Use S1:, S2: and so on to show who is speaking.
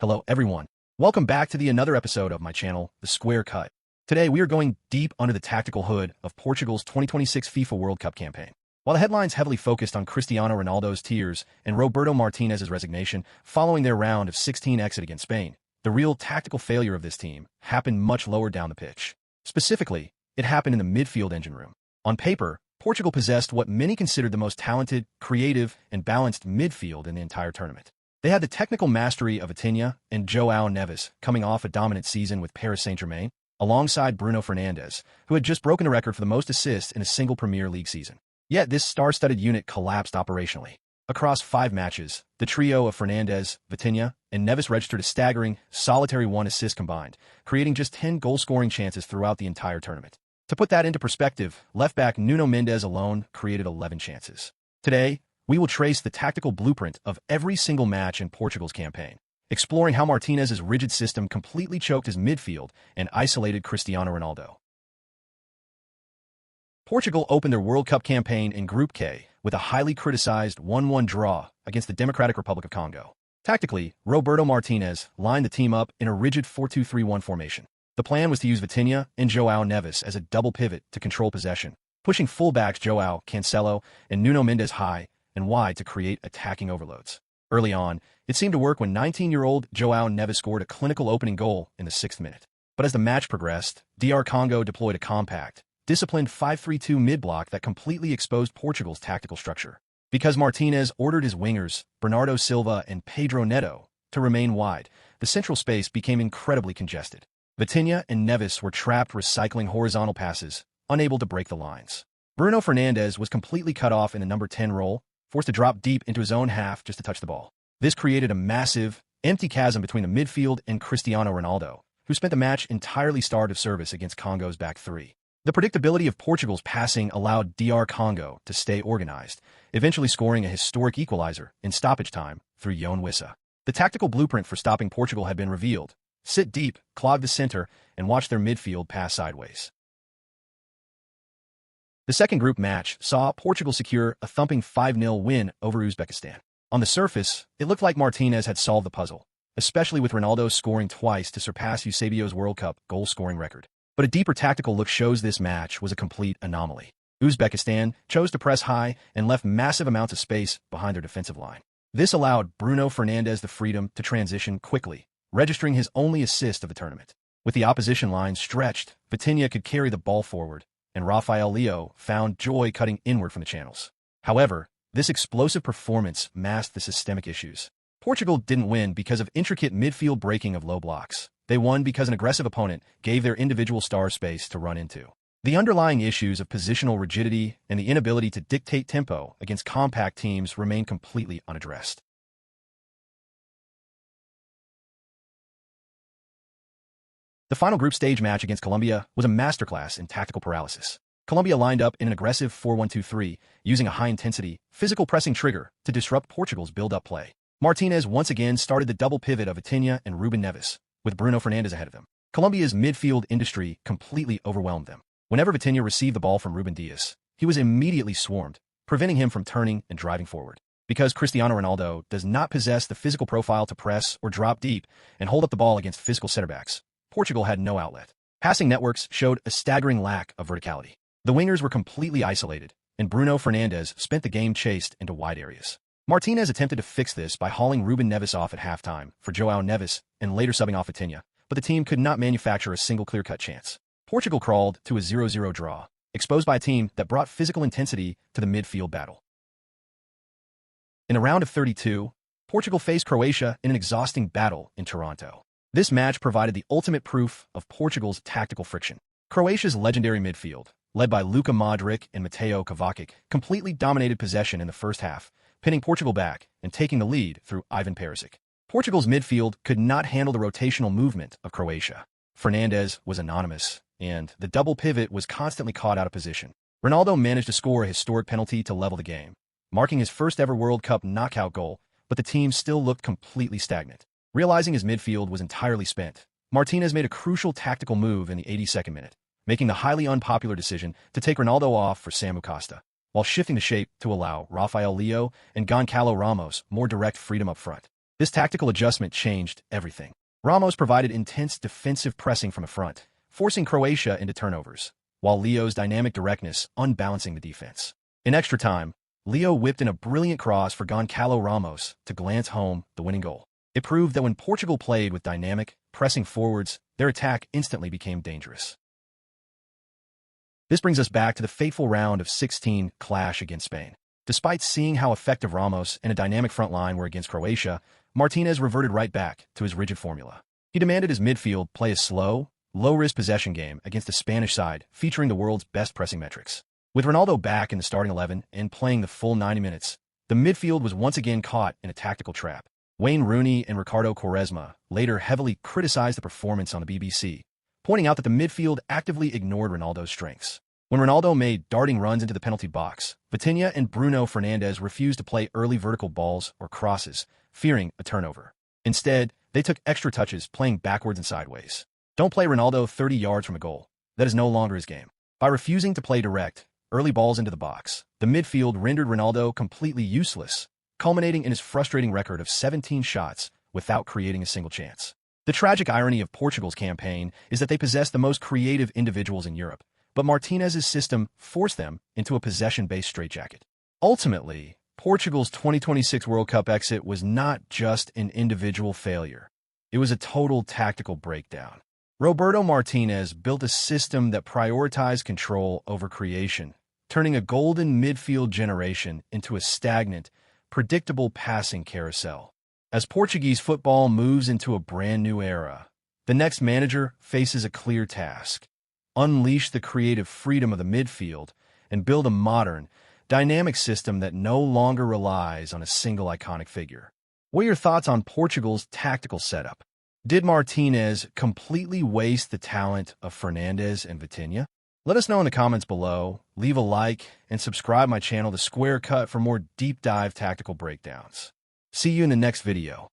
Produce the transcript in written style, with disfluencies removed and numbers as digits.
S1: Hello everyone. Welcome back to another episode of my channel, The Square Cut. Today we are going deep under the tactical hood of Portugal's 2026 FIFA World Cup campaign. While the headlines heavily focused on Cristiano Ronaldo's tears and Roberto Martinez's resignation following their round of 16 exit against Spain, the real tactical failure of this team happened much lower down the pitch. Specifically, it happened in the midfield engine room. On paper, Portugal possessed what many considered the most talented, creative, and balanced midfield in the entire tournament. They had the technical mastery of Vitinha and Joao Neves coming off a dominant season with Paris Saint-Germain, alongside Bruno Fernandes, who had just broken a record for the most assists in a single Premier League season. Yet this star-studded unit collapsed operationally. Across 5 matches, the trio of Fernandes, Vitinha, and Neves registered a staggering, solitary 1 assist combined, creating just 10 goal-scoring chances throughout the entire tournament. To put that into perspective, left-back Nuno Mendes alone created 11 chances. Today, we will trace the tactical blueprint of every single match in Portugal's campaign, exploring how Martinez's rigid system completely choked his midfield and isolated Cristiano Ronaldo. Portugal opened their World Cup campaign in Group K with a highly criticized 1-1 draw against the Democratic Republic of Congo. Tactically, Roberto Martinez lined the team up in a rigid 4-2-3-1 formation. The plan was to use Vitinha and Joao Neves as a double pivot to control possession, pushing fullbacks Joao, Cancelo, and Nuno Mendes high and wide to create attacking overloads. Early on, it seemed to work when 19-year-old Joao Neves scored a clinical opening goal in the 6th minute. But as the match progressed, DR Congo deployed a compact, disciplined 5-3-2 mid-block that completely exposed Portugal's tactical structure. Because Martinez ordered his wingers, Bernardo Silva and Pedro Neto, to remain wide, the central space became incredibly congested. Vitinha and Neves were trapped recycling horizontal passes, unable to break the lines. Bruno Fernandes was completely cut off in the number 10 role, forced to drop deep into his own half just to touch the ball. This created a massive, empty chasm between the midfield and Cristiano Ronaldo, who spent the match entirely starved of service against Congo's back 3. The predictability of Portugal's passing allowed DR Congo to stay organized, eventually scoring a historic equalizer in stoppage time through João Wissa. The tactical blueprint for stopping Portugal had been revealed. Sit deep, clog the center, and watch their midfield pass sideways. The second group match saw Portugal secure a thumping 5-0 win over Uzbekistan. On the surface, it looked like Martinez had solved the puzzle, especially with Ronaldo scoring twice to surpass Eusebio's World Cup goal-scoring record. But a deeper tactical look shows this match was a complete anomaly. Uzbekistan chose to press high and left massive amounts of space behind their defensive line. This allowed Bruno Fernandes the freedom to transition quickly, registering his only assist of the tournament. With the opposition line stretched, Vitinha could carry the ball forward, and Rafael Leao found joy cutting inward from the channels. However, this explosive performance masked the systemic issues. Portugal didn't win because of intricate midfield breaking of low blocks. They won because an aggressive opponent gave their individual stars space to run into. The underlying issues of positional rigidity and the inability to dictate tempo against compact teams remain completely unaddressed. The final group stage match against Colombia was a masterclass in tactical paralysis. Colombia lined up in an aggressive 4-1-2-3, using a high-intensity, physical pressing trigger to disrupt Portugal's build-up play. Martinez once again started the double pivot of Vitinha and Ruben Neves, with Bruno Fernandes ahead of them. Colombia's midfield industry completely overwhelmed them. Whenever Vitinha received the ball from Ruben Dias, he was immediately swarmed, preventing him from turning and driving forward. Because Cristiano Ronaldo does not possess the physical profile to press or drop deep and hold up the ball against physical center-backs, Portugal had no outlet. Passing networks showed a staggering lack of verticality. The wingers were completely isolated, and Bruno Fernandes spent the game chased into wide areas. Martinez attempted to fix this by hauling Ruben Neves off at halftime for Joao Neves and later subbing off Vitinha, but the team could not manufacture a single clear-cut chance. Portugal crawled to a 0-0 draw, exposed by a team that brought physical intensity to the midfield battle. In a round of 32, Portugal faced Croatia in an exhausting battle in Toronto. This match provided the ultimate proof of Portugal's tactical friction. Croatia's legendary midfield, led by Luka Modric and Mateo Kovacic, completely dominated possession in the first half, pinning Portugal back and taking the lead through Ivan Perisic. Portugal's midfield could not handle the rotational movement of Croatia. Fernandes was anonymous, and the double pivot was constantly caught out of position. Ronaldo managed to score a historic penalty to level the game, marking his first-ever World Cup knockout goal, but the team still looked completely stagnant. Realizing his midfield was entirely spent, Martinez made a crucial tactical move in the 82nd minute, making the highly unpopular decision to take Ronaldo off for Samu Costa, while shifting the shape to allow Rafael Leao and Goncalo Ramos more direct freedom up front. This tactical adjustment changed everything. Ramos provided intense defensive pressing from the front, forcing Croatia into turnovers, while Leao's dynamic directness unbalancing the defense. In extra time, Leao whipped in a brilliant cross for Goncalo Ramos to glance home the winning goal. It proved that when Portugal played with dynamic, pressing forwards, their attack instantly became dangerous. This brings us back to the fateful round of 16 clash against Spain. Despite seeing how effective Ramos and a dynamic front line were against Croatia, Martinez reverted right back to his rigid formula. He demanded his midfield play a slow, low-risk possession game against a Spanish side featuring the world's best pressing metrics. With Ronaldo back in the starting 11 and playing the full 90 minutes, the midfield was once again caught in a tactical trap. Wayne Rooney and Ricardo Quaresma later heavily criticized the performance on the BBC, pointing out that the midfield actively ignored Ronaldo's strengths. When Ronaldo made darting runs into the penalty box, Vitinha and Bruno Fernandes refused to play early vertical balls or crosses, fearing a turnover. Instead, they took extra touches, playing backwards and sideways. Don't play Ronaldo 30 yards from a goal. That is no longer his game. By refusing to play direct, early balls into the box, the midfield rendered Ronaldo completely useless, culminating in his frustrating record of 17 shots without creating a single chance. The tragic irony of Portugal's campaign is that they possess the most creative individuals in Europe, but Martinez's system forced them into a possession-based straitjacket. Ultimately, Portugal's 2026 World Cup exit was not just an individual failure. It was a total tactical breakdown. Roberto Martinez built a system that prioritized control over creation, turning a golden midfield generation into a stagnant, predictable passing carousel. As Portuguese football moves into a brand new era, the next manager faces a clear task: unleash the creative freedom of the midfield and build a modern, dynamic system that no longer relies on a single iconic figure. What are your thoughts on Portugal's tactical setup? Did Martinez completely waste the talent of Fernandes and Vitinha? Let us know in the comments below, leave a like, and subscribe my channel, The Square Cut, for more deep dive tactical breakdowns. See you in the next video.